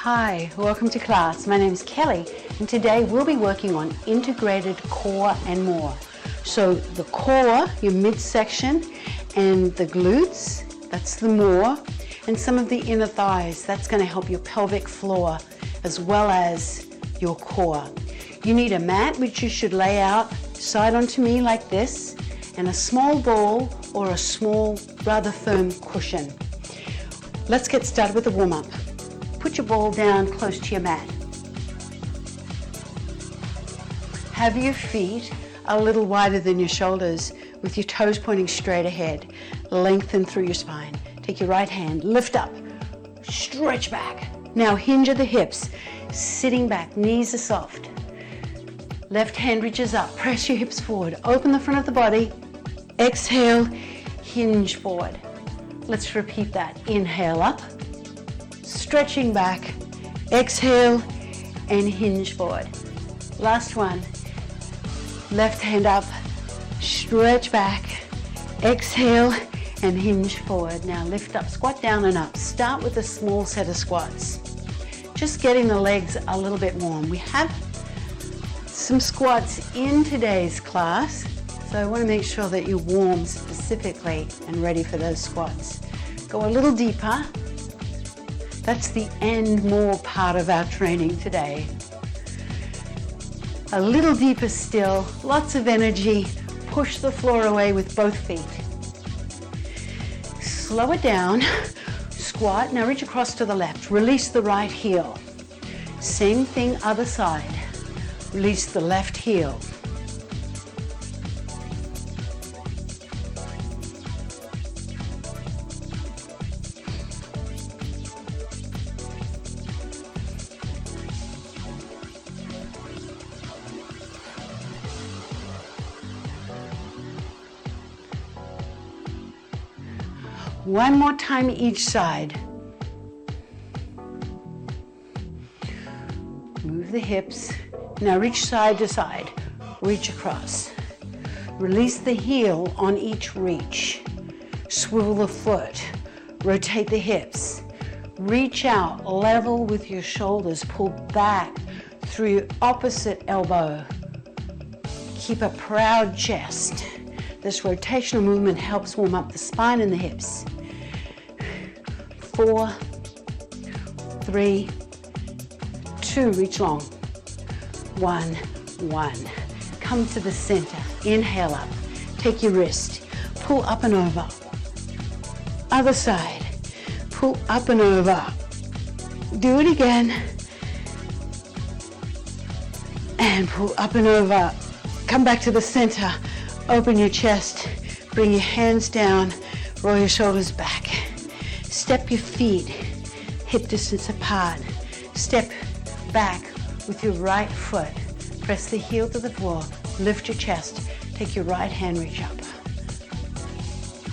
Hi, welcome to class. My name is Kelly, and today we'll be working on integrated core and more. So the core, your midsection, and the glutes, that's the more, and some of the inner thighs, that's going to help your pelvic floor as well as your core. You need a mat, which you should lay out side onto me like this, and a small ball or a small, rather firm cushion. Let's get started with the warm-up. Put your ball down close to your mat. Have your feet a little wider than your shoulders with your toes pointing straight ahead. Lengthen through your spine. Take your right hand, lift up, stretch back. Now hinge at the hips, sitting back, knees are soft. Left hand reaches up, press your hips forward, open the front of the body. Exhale, hinge forward. Let's repeat that. Inhale up, stretching back, exhale, and hinge forward. Last one. Left hand up, stretch back, exhale, and hinge forward. Now lift up, squat down and up. Start with a small set of squats. Just getting the legs a little bit warm. We have some squats in today's class, so I want to make sure that you're warm specifically and ready for those squats. Go a little deeper. That's the and more part of our training today. A little deeper still, lots of energy. Push the floor away with both feet. Slow it down, squat. Now reach across to the left. Release the right heel. Same thing, other side. Release the left heel. One more time each side. Move the hips. Now reach side to side. Reach across. Release the heel on each reach. Swivel the foot. Rotate the hips. Reach out, level with your shoulders. Pull back through your opposite elbow. Keep a proud chest. This rotational movement helps warm up the spine and the hips. 4, 3, 2, reach long. 1, 1. Come to the center. Inhale up. Take your wrist. Pull up and over. Other side. Pull up and over. Do it again. And pull up and over. Come back to the center. Open your chest. Bring your hands down. Roll your shoulders back. Step your feet hip distance apart. Step back with your right foot. Press the heel to the floor. Lift your chest. Take your right hand, reach up.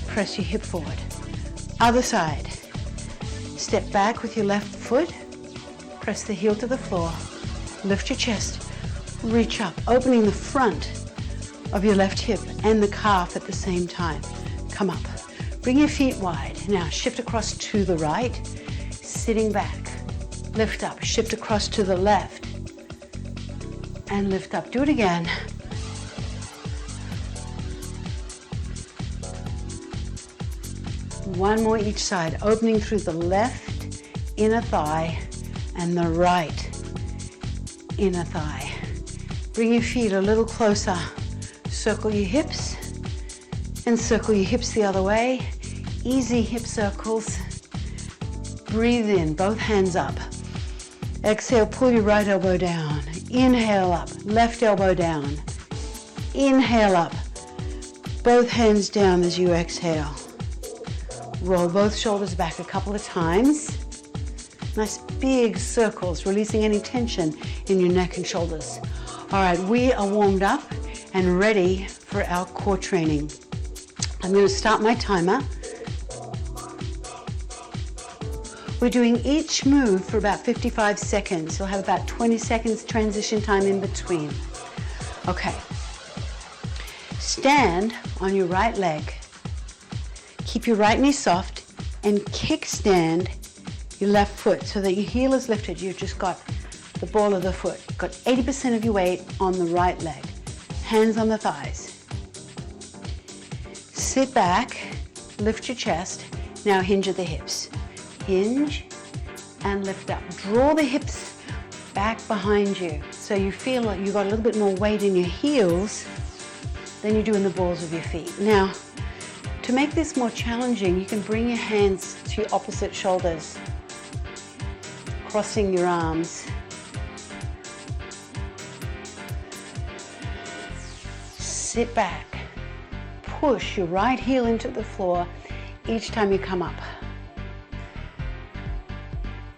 Press your hip forward. Other side. Step back with your left foot. Press the heel to the floor. Lift your chest. Reach up, opening the front of your left hip and the calf at the same time. Come up. Bring your feet wide. Now shift across to the right, sitting back. Lift up, shift across to the left, and lift up. Do it again. One more each side, opening through the left inner thigh and the right inner thigh. Bring your feet a little closer. Circle your hips and circle your hips the other way. Easy hip circles. Breathe in, both hands up. Exhale, pull your right elbow down. Inhale up, left elbow down. Inhale up, both hands down as you exhale. Roll both shoulders back a couple of times. Nice big circles, releasing any tension in your neck and shoulders. All right, we are warmed up and ready for our core training. I'm going to start my timer. We're doing each move for about 55 seconds. You'll have about 20 seconds transition time in between. Okay. Stand on your right leg. Keep your right knee soft and kickstand your left foot so that your heel is lifted. You've just got the ball of the foot. Got 80% of your weight on the right leg. Hands on the thighs. Sit back, lift your chest. Now hinge at the hips. Hinge and lift up. Draw the hips back behind you so you feel like you've got a little bit more weight in your heels than you do in the balls of your feet. Now, to make this more challenging, you can bring your hands to your opposite shoulders, crossing your arms. Sit back. Push your right heel into the floor each time you come up.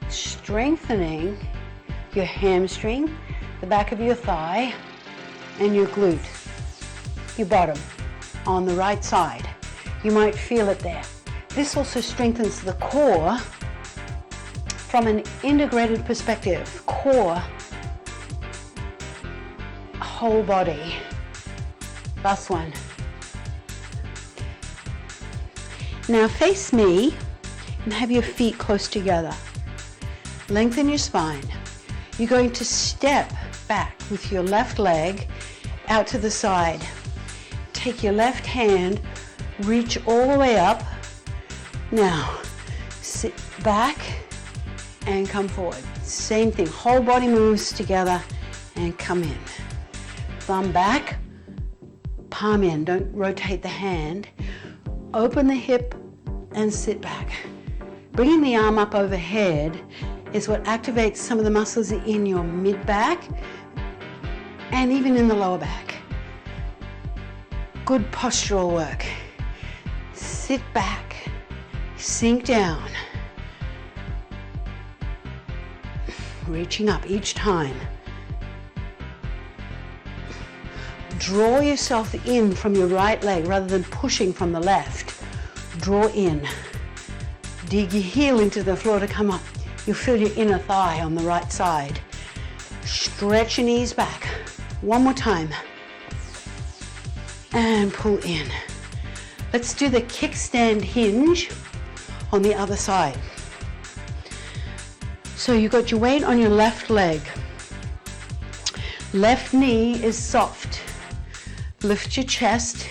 Strengthening your hamstring, the back of your thigh, and your glute, your bottom, on the right side. You might feel it there. This also strengthens the core from an integrated perspective. Core, whole body. Last one. Now face me and have your feet close together. Lengthen your spine. You're going to step back with your left leg out to the side. Take your left hand, reach all the way up. Now, sit back and come forward. Same thing, whole body moves together and come in. Thumb back, palm in, don't rotate the hand. Open the hip and sit back. Bringing the arm up overhead is what activates some of the muscles in your mid-back and even in the lower back. Good postural work. Sit back, sink down. Reaching up each time. Draw yourself in from your right leg rather than pushing from the left. Draw in. Dig your heel into the floor to come up. You'll feel your inner thigh on the right side. Stretch your knees back. One more time. And pull in. Let's do the kickstand hinge on the other side. So you've got your weight on your left leg. Left knee is soft. Lift your chest.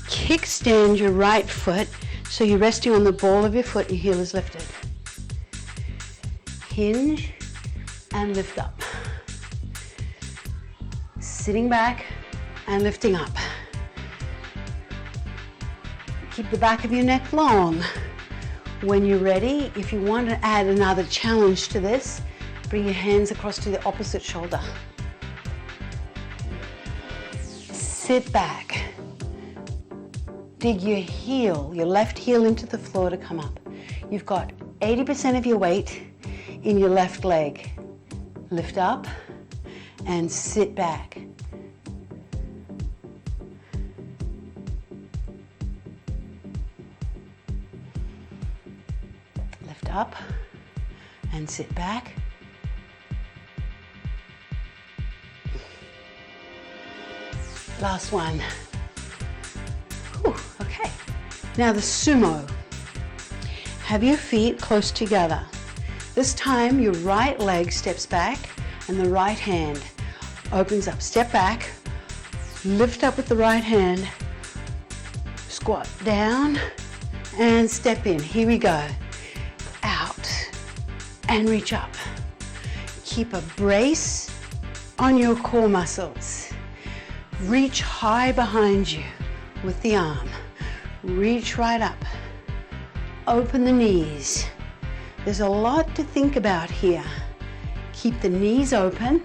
Kickstand your right foot so you're resting on the ball of your foot, your heel is lifted. Hinge and lift up. Sitting back and lifting up. Keep the back of your neck long. When you're ready, if you want to add another challenge to this, bring your hands across to the opposite shoulder. Sit back. Dig your heel, your left heel into the floor to come up. You've got 80% of your weight in your left leg. Lift up and sit back. Lift up and sit back. Last one. Whew, okay. Now the sumo. Have your feet close together. This time your right leg steps back and the right hand opens up. Step back, lift up with the right hand, squat down and step in. Here we go. Out and reach up. Keep a brace on your core muscles. Reach high behind you with the arm. Reach right up. Open the knees. There's a lot to think about here. Keep the knees open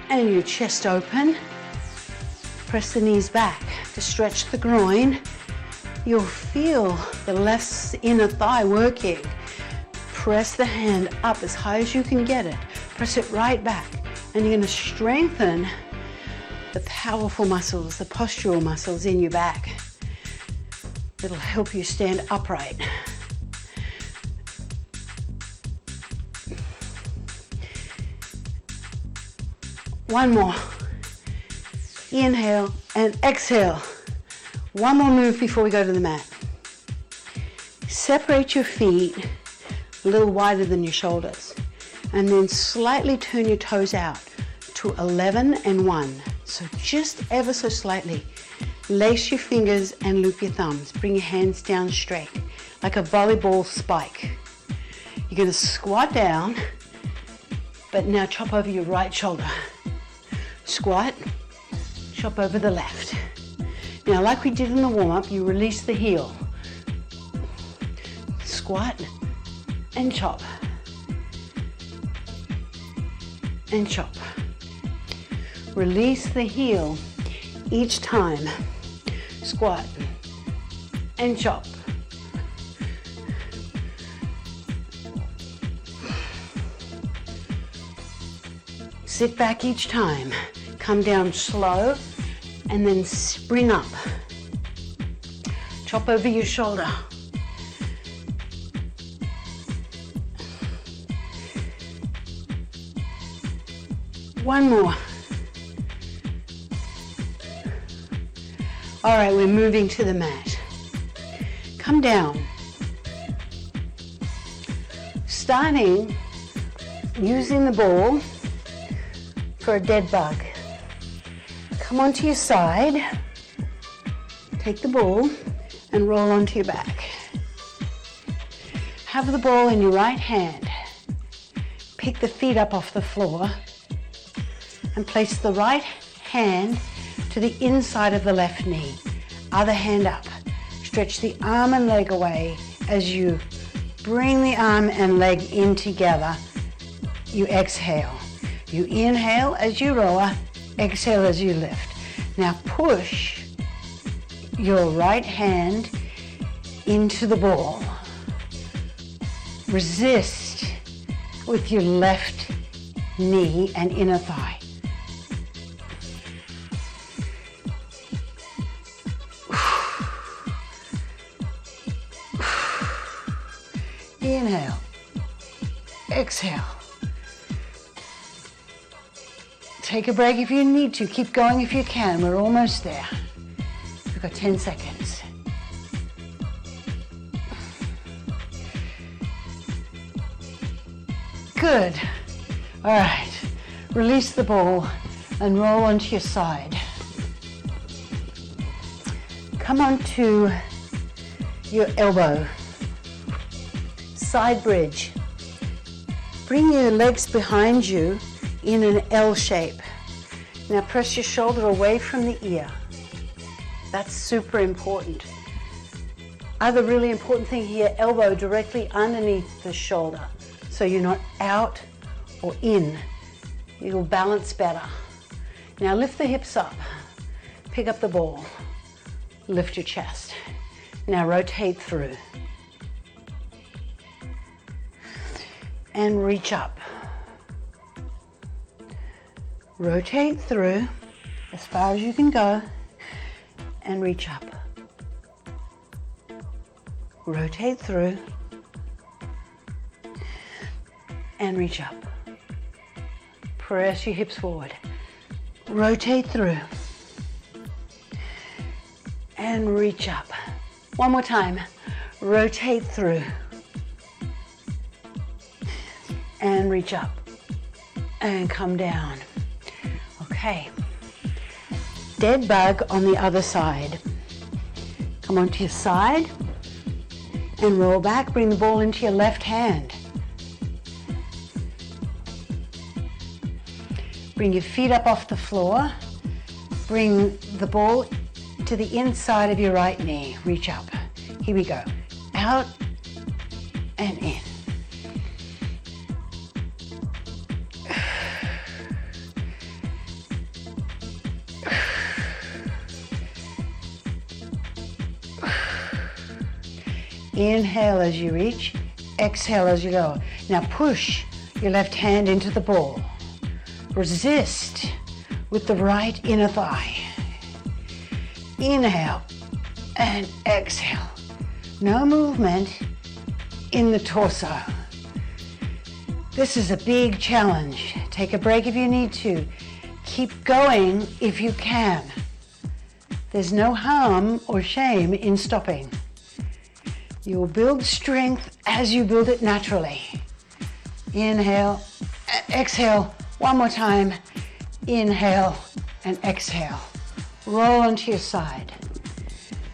and your chest open. Press the knees back to stretch the groin. You'll feel the left inner thigh working. Press the hand up as high as you can get it. Press it right back. And you're going to strengthen the powerful muscles, the postural muscles in your back. It'll help you stand upright. One more. Inhale and exhale. One more move before we go to the mat. Separate your feet. a little wider than your shoulders. And then slightly turn your toes out to 11 and 1. So just ever so slightly. Lace your fingers and loop your thumbs. Bring your hands down straight, like a volleyball spike. You're going to squat down, but now chop over your right shoulder. Squat, chop over the left. Now, like we did in the warm-up, you release the heel. Squat and chop. And chop. Release the heel each time. Squat and chop. Sit back each time. Come down slow and then spring up. Chop over your shoulder. One more. All right, we're moving to the mat. Come down. Starting using the ball for a dead bug. Come onto your side, take the ball and roll onto your back. Have the ball in your right hand. Pick the feet up off the floor and place the right hand to the inside of the left knee. Other hand up. Stretch the arm and leg away as you bring the arm and leg in together. You exhale. You inhale as you roll, exhale as you lift. Now push your right hand into the ball. Resist with your left knee and inner thigh. Inhale, exhale. Take a break if you need to. Keep going if you can. We're almost there. We've got 10 seconds. Good. All right. Release the ball and roll onto your side. Come onto your elbow. Side bridge. Bring your legs behind you in an L shape. Now press your shoulder away from the ear. That's super important. Other really important thing here, elbow directly underneath the shoulder, so you're not out or in. You'll balance better. Now lift the hips up. Pick up the ball. Lift your chest. Now rotate through. And reach up. Rotate through as far as you can go and reach up. Rotate through and reach up. Press your hips forward. Rotate through and reach up. One more time. Rotate through and reach up and come down. Okay. Dead bug on the other side. Come onto your side and roll back. Bring the ball into your left hand. Bring your feet up off the floor. Bring the ball to the inside of your right knee. Reach up. Here we go. Out and in. Inhale as you reach, exhale as you go. Now push your left hand into the ball. Resist with the right inner thigh. Inhale and exhale. No movement in the torso. This is a big challenge. Take a break if you need to. Keep going if you can. There's no harm or shame in stopping. You'll build strength as you build it naturally. Inhale and exhale. One more time. Inhale and exhale. Roll onto your side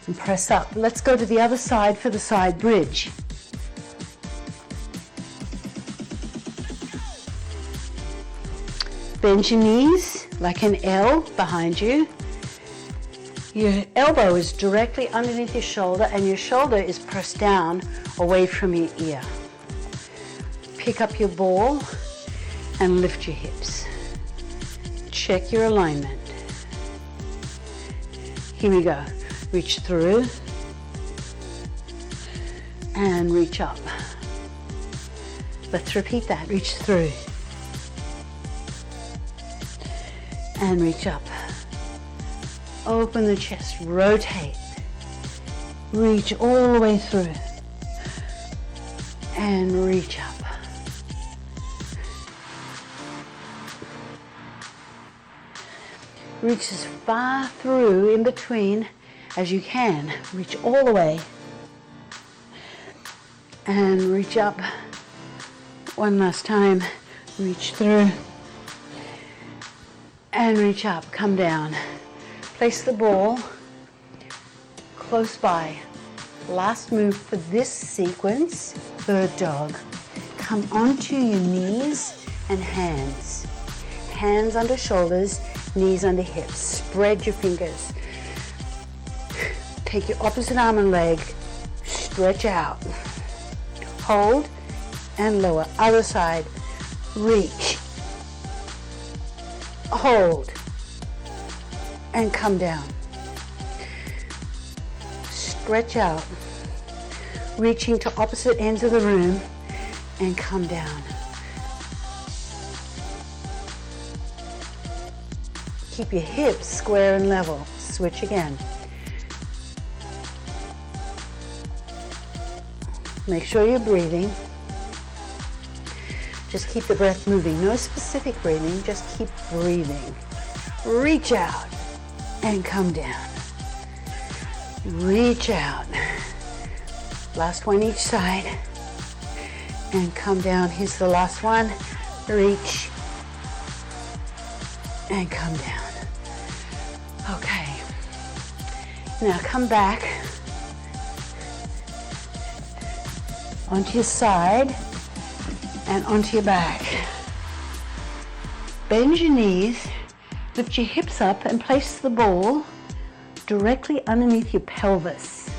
and press up. Let's go to the other side for the side bridge. Bend your knees like an L behind you. Your elbow is directly underneath your shoulder and your shoulder is pressed down away from your ear. Pick up your ball and lift your hips. Check your alignment. Here we go. Reach through and reach up. Let's repeat that. Reach through and reach up. Open the chest, rotate, reach all the way through and reach up. Reach as far through in between as you can. Reach all the way and reach up. One last time. Reach through and reach up. Come down. Place the ball close by. Last move for this sequence, bird dog. Come onto your knees and hands. Hands under shoulders, knees under hips. Spread your fingers. Take your opposite arm and leg, stretch out. Hold and lower. Other side, reach. Hold and come down. Stretch out, reaching to opposite ends of the room and come down. Keep your hips square and level. Switch again. Make sure you're breathing. Just keep the breath moving. No specific breathing, just keep breathing. Reach out and come down. Reach out. Last one each side. And come down. Here's the last one. Reach and come down. Okay. Now come back onto your side and onto your back. Bend your knees, lift your hips up and place the ball directly underneath your pelvis.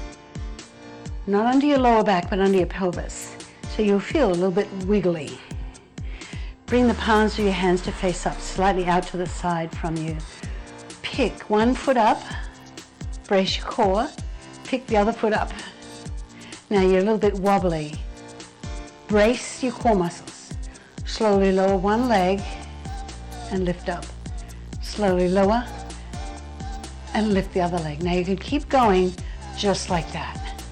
Not under your lower back, but under your pelvis. So you'll feel a little bit wiggly. Bring the palms of your hands to face up, slightly out to the side from you. Pick one foot up, brace your core, pick the other foot up. Now you're a little bit wobbly. Brace your core muscles. Slowly lower one leg and lift up. Slowly lower and lift the other leg. Now you can keep going just like that.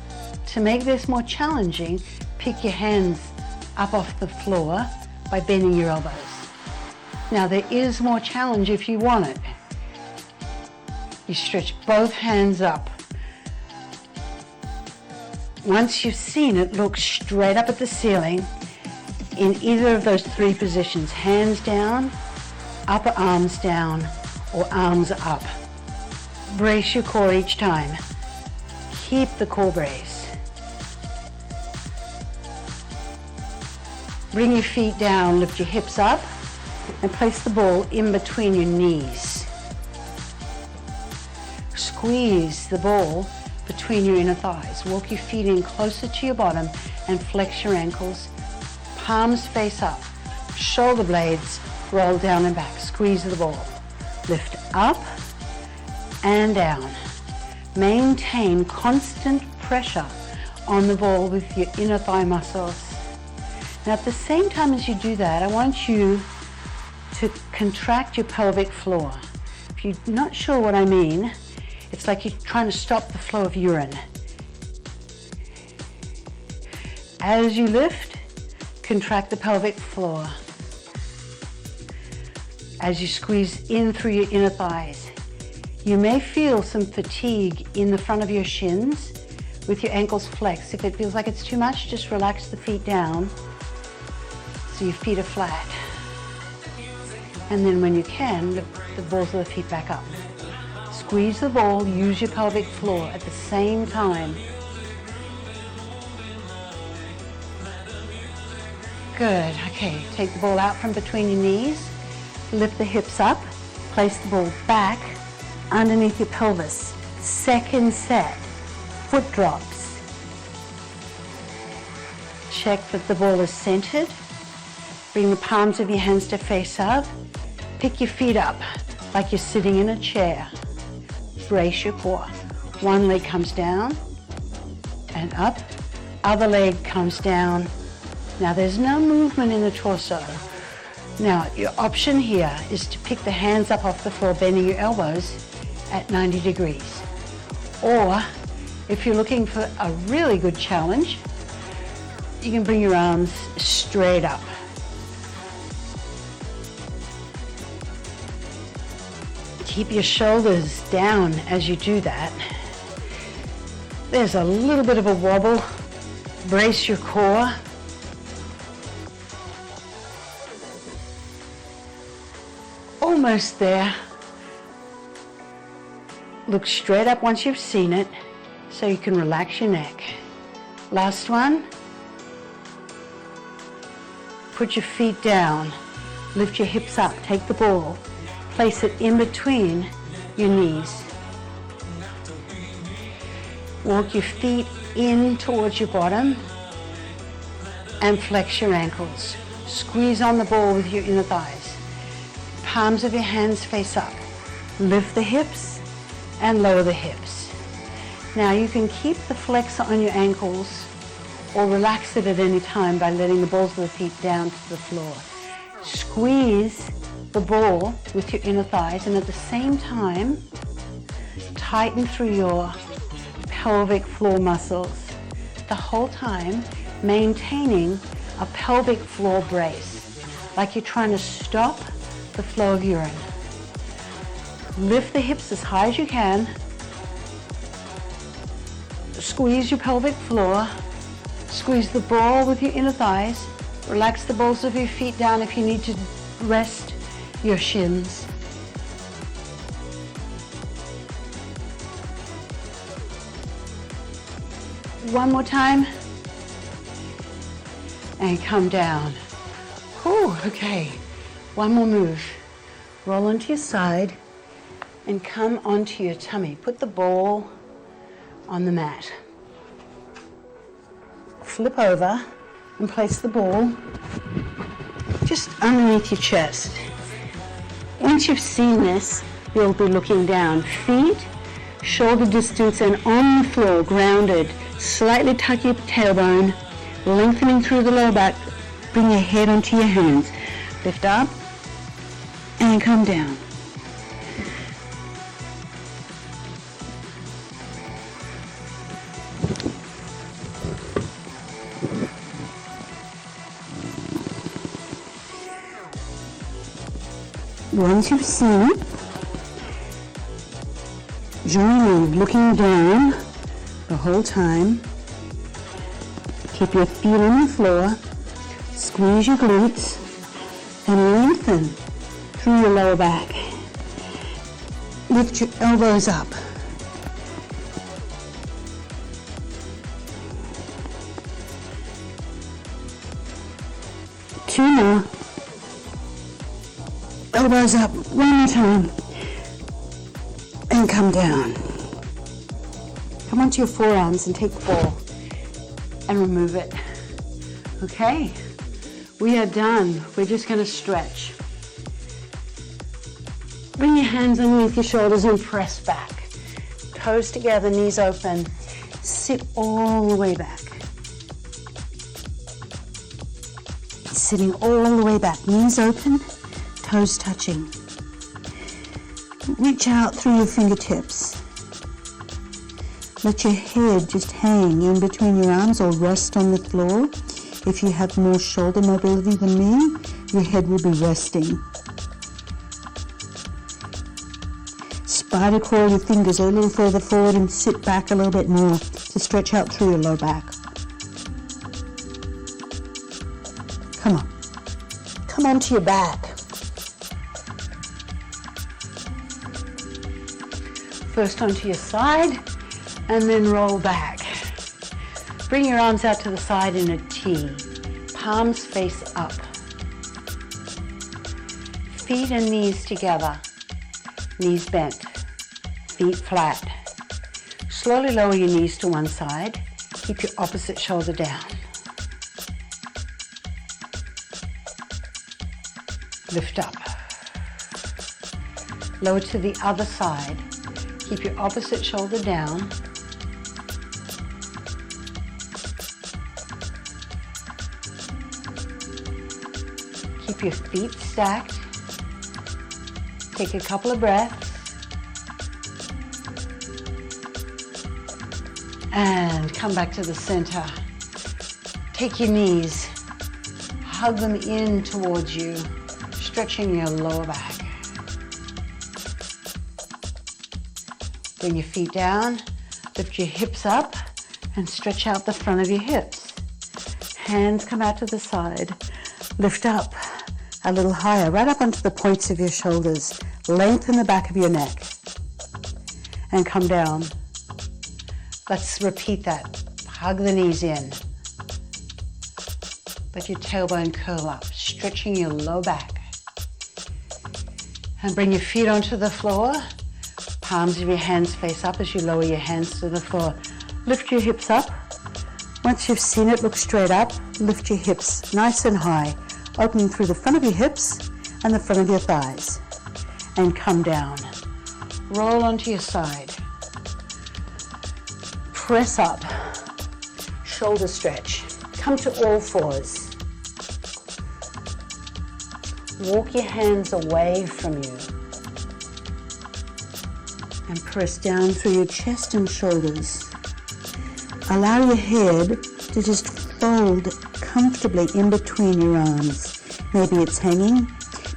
To make this more challenging, pick your hands up off the floor by bending your elbows. Now there is more challenge if you want it. You stretch both hands up. Once you've seen it, look straight up at the ceiling in either of those three positions. Hands down, upper arms down, or arms up. Brace your core each time. Keep the core brace. Bring your feet down, lift your hips up, and place the ball in between your knees. Squeeze the ball between your inner thighs. Walk your feet in closer to your bottom and flex your ankles. Palms face up. Shoulder blades roll down and back. Squeeze the ball. Lift up and down. Maintain constant pressure on the ball with your inner thigh muscles. Now at the same time as you do that, I want you to contract your pelvic floor. If you're not sure what I mean, it's like you're trying to stop the flow of urine. As you lift, contract the pelvic floor. As you squeeze in through your inner thighs, you may feel some fatigue in the front of your shins with your ankles flexed. If it feels like it's too much, just relax the feet down so your feet are flat. And then when you can, lift the balls of the feet back up. Squeeze the ball, use your pelvic floor at the same time. Good, okay, take the ball out from between your knees, lift the hips up, place the ball back underneath your pelvis. Second set, foot drops. Check that the ball is centered. Bring the palms of your hands to face up. Pick your feet up like you're sitting in a chair. Brace your core. One leg comes down and up, other leg comes down. Now there's no movement in the torso. Now your option here is to pick the hands up off the floor, bending your elbows at 90 degrees. Or if you're looking for a really good challenge, you can bring your arms straight up. Keep your shoulders down as you do that. There's a little bit of a wobble. Brace your core. Almost there. Look straight up once you've seen it so you can relax your neck. Last one. Put your feet down. Lift your hips up. Take the ball. Place it in between your knees. Walk your feet in towards your bottom and flex your ankles. Squeeze on the ball with your inner thighs. Palms of your hands face up. Lift the hips and lower the hips. Now you can keep the flexor on your ankles or relax it at any time by letting the balls of the feet down to the floor. Squeeze the ball with your inner thighs and at the same time tighten through your pelvic floor muscles, the whole time maintaining a pelvic floor brace, like you're trying to stop the flow of urine. Lift the hips as high as you can. Squeeze your pelvic floor. Squeeze the ball with your inner thighs. Relax the balls of your feet down if you need to rest your shins. One more time. And come down. Whew, okay. One more move. Roll onto your side and come onto your tummy. Put the ball on the mat. Flip over and place the ball just underneath your chest. Once you've seen this, you'll be looking down. Feet, shoulder distance and on the floor, grounded. Slightly tuck your tailbone, lengthening through the lower back. Bring your head onto your hands. Lift up and come down. Once you've seen it, join in, looking down the whole time. Keep your feet on the floor, squeeze your glutes, and lengthen through your lower back. Lift your elbows up. Two more. Elbows up, one more time, and come down. Come onto your forearms and take the ball and remove it. Okay, we are done. We're just going to stretch. Bring your hands underneath your shoulders and press back. Toes together, knees open. Sit all the way back. Sitting all the way back, knees open. Toes touching. Reach out through your fingertips. Let your head just hang in between your arms or rest on the floor. If you have more shoulder mobility than me, your head will be resting. Try to curl your fingers a little further forward and sit back a little bit more to stretch out through your low back. Come on. Come onto your back. First onto your side and then roll back. Bring your arms out to the side in a T. Palms face up. Feet and knees together. Knees bent. Feet flat. Slowly lower your knees to one side. Keep your opposite shoulder down. Lift up. Lower to the other side. Keep your opposite shoulder down. Keep your feet stacked. Take a couple of breaths. And come back to the center. Take your knees. Hug them in towards you, stretching your lower back. Bring your feet down. Lift your hips up and stretch out the front of your hips. Hands come out to the side. Lift up a little higher, right up onto the points of your shoulders. Lengthen the back of your neck. And come down. Let's repeat that. Hug the knees in. Let your tailbone curl up, stretching your low back. And bring your feet onto the floor. Palms of your hands face up as you lower your hands to the floor. Lift your hips up. Once you've seen it, look straight up. Lift your hips nice and high, opening through the front of your hips and the front of your thighs. And come down. Roll onto your side. Press up, shoulder stretch. Come to all fours. Walk your hands away from you. And press down through your chest and shoulders. Allow your head to just fold comfortably in between your arms. Maybe it's hanging,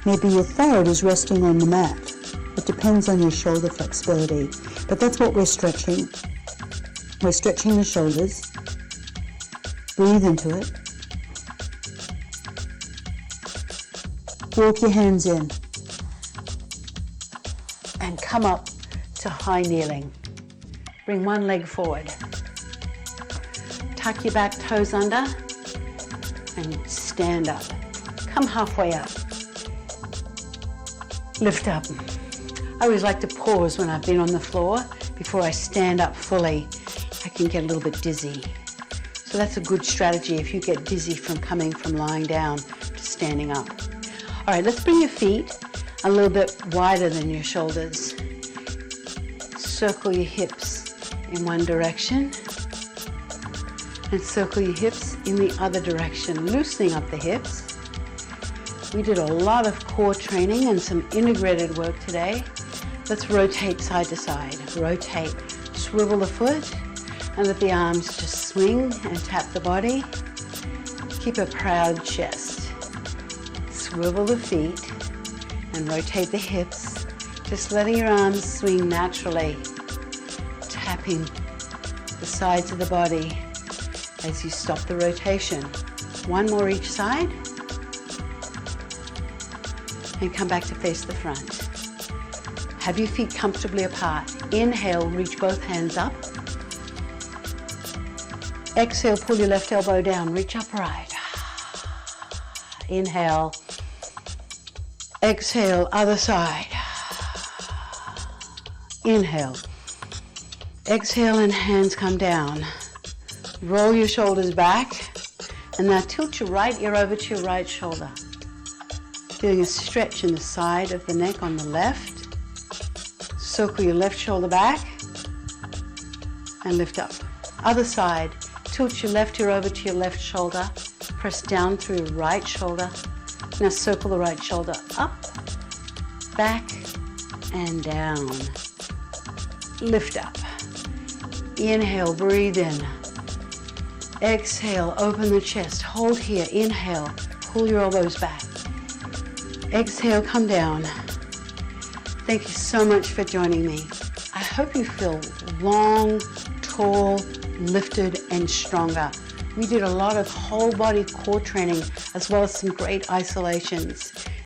maybe your third is resting on the mat. It depends on your shoulder flexibility, but that's what we're stretching. We're stretching the shoulders. Breathe into it. Walk your hands in. And come up to high kneeling. Bring one leg forward. Tuck your back toes under and stand up. Come halfway up. Lift up. I always like to pause when I've been on the floor before I stand up fully. I can get a little bit dizzy. So that's a good strategy if you get dizzy from coming from lying down to standing up. All right, let's bring your feet a little bit wider than your shoulders. Circle your hips in one direction and circle your hips in the other direction, loosening up the hips. We did a lot of core training and some integrated work today. Let's rotate side to side. Rotate, swivel the foot, and let the arms just swing and tap the body. Keep a proud chest. Swivel the feet and rotate the hips, just letting your arms swing naturally, tapping the sides of the body as you stop the rotation. One more each side, and come back to face the front. Have your feet comfortably apart. Inhale, reach both hands up. Exhale, pull your left elbow down, reach upright. Inhale. Exhale, other side. Inhale. Exhale and hands come down. Roll your shoulders back. And now tilt your right ear over to your right shoulder. Feeling a stretch in the side of the neck on the left. Circle your left shoulder back. And lift up. Other side. Tilt your left ear over to your left shoulder. Press down through your right shoulder. Now circle the right shoulder up, back, and down. Lift up. Inhale, breathe in. Exhale, open the chest. Hold here. Inhale, pull your elbows back. Exhale, come down. Thank you so much for joining me. I hope you feel long, tall, lifted, and stronger. We did a lot of whole body core training as well as some great isolations.